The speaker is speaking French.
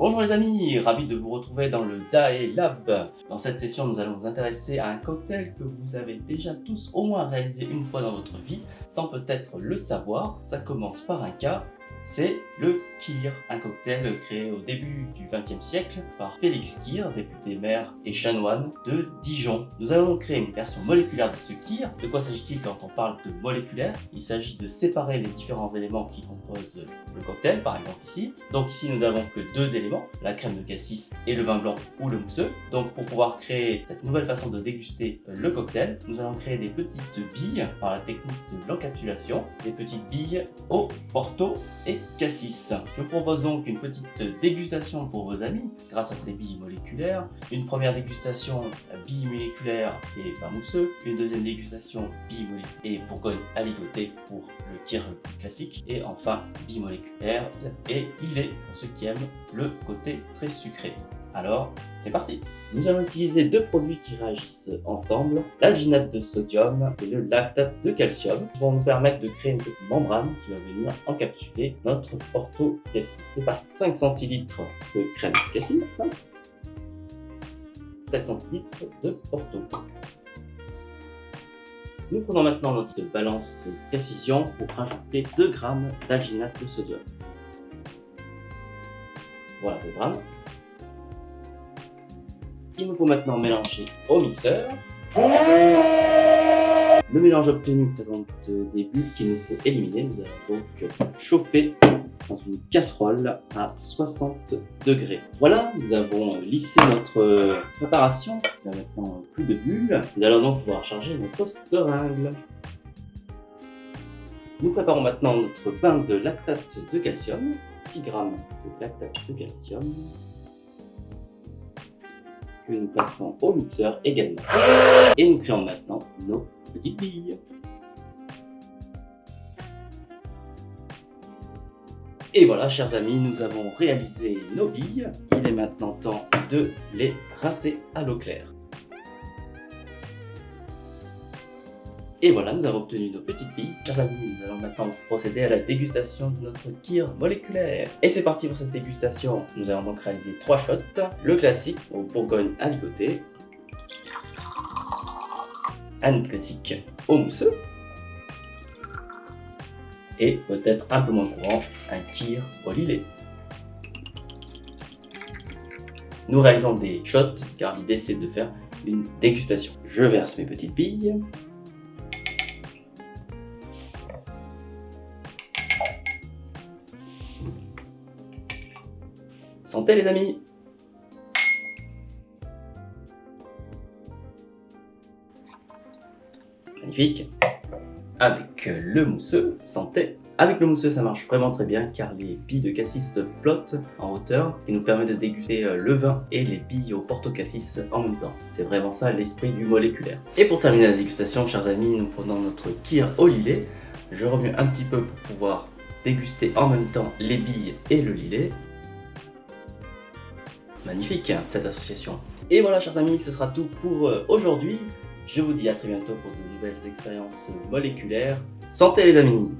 Bonjour les amis, ravi de vous retrouver dans le DAE Lab. Dans cette session, nous allons nous intéresser à un cocktail que vous avez déjà tous au moins réalisé une fois dans votre vie, sans peut-être le savoir. Ça commence par un K, c'est le Kir, un cocktail créé au début du XXe siècle par Félix Kir, député maire et chanoine de Dijon. Nous allons créer une version moléculaire de ce Kir. De quoi s'agit-il quand on parle de moléculaire? Il s'agit de séparer les différents éléments qui composent le cocktail, par exemple ici. Donc ici nous avons que deux éléments, la crème de cassis et le vin blanc ou le mousseux. Donc pour pouvoir créer cette nouvelle façon de déguster le cocktail, nous allons créer des petites billes par la technique de l'encapsulation, des petites billes au porto et cassis. Je propose donc une petite dégustation pour vos amis grâce à ces billes moléculaires. Une première dégustation billes moléculaires et vin mousseux. Une deuxième dégustation billes moléculaires et Bourgogne aligoté pour le Kir le plus classique. Et enfin billes moléculaires et illet pour ceux qui aiment le côté très sucré. Alors, c'est parti! Nous allons utiliser deux produits qui réagissent ensemble, l'alginate de sodium et le lactate de calcium, qui vont nous permettre de créer une petite membrane qui va venir encapsuler notre porto cassis. C'est parti! 5 centilitres de crème de cassis, 7 centilitres de porto. Nous prenons maintenant notre balance de précision pour rajouter 2 g d'alginate de sodium. Voilà 2 grammes. Il nous faut maintenant mélanger au mixeur. Le mélange obtenu présente des bulles qu'il nous faut éliminer. Nous allons donc chauffer dans une casserole à 60 degrés. Voilà, nous avons lissé notre préparation. Il n'y a maintenant plus de bulles. Nous allons donc pouvoir charger notre seringue. Nous préparons maintenant notre bain de lactate de calcium. 6 g de lactate de calcium. Que nous passons au mixeur également. Et nous créons maintenant nos petites billes. Et voilà, chers amis, nous avons réalisé nos billes. Il est maintenant temps de les rincer à l'eau claire. Et voilà, nous avons obtenu nos petites billes. Chers amis, nous allons maintenant procéder à la dégustation de notre Kir moléculaire. Et c'est parti pour cette dégustation. Nous allons donc réaliser 3 shots. Le classique au Bourgogne aligoté. Un classique au mousseux. Et peut-être un peu moins courant, un Kir au lillet. Nous réalisons des shots car l'idée c'est de faire une dégustation. Je verse mes petites billes. Santé les amis! Magnifique! Avec le mousseux, santé! Avec le mousseux ça marche vraiment très bien car les billes de cassis flottent en hauteur, ce qui nous permet de déguster le vin et les billes au porto cassis en même temps. C'est vraiment ça l'esprit du moléculaire. Et pour terminer la dégustation, chers amis, nous prenons notre Kir au lillet. Je remue un petit peu pour pouvoir déguster en même temps les billes et le lillet. Magnifique cette association. Et voilà chers amis, ce sera tout pour aujourd'hui. Je vous dis à très bientôt pour de nouvelles expériences moléculaires. Santé les amis!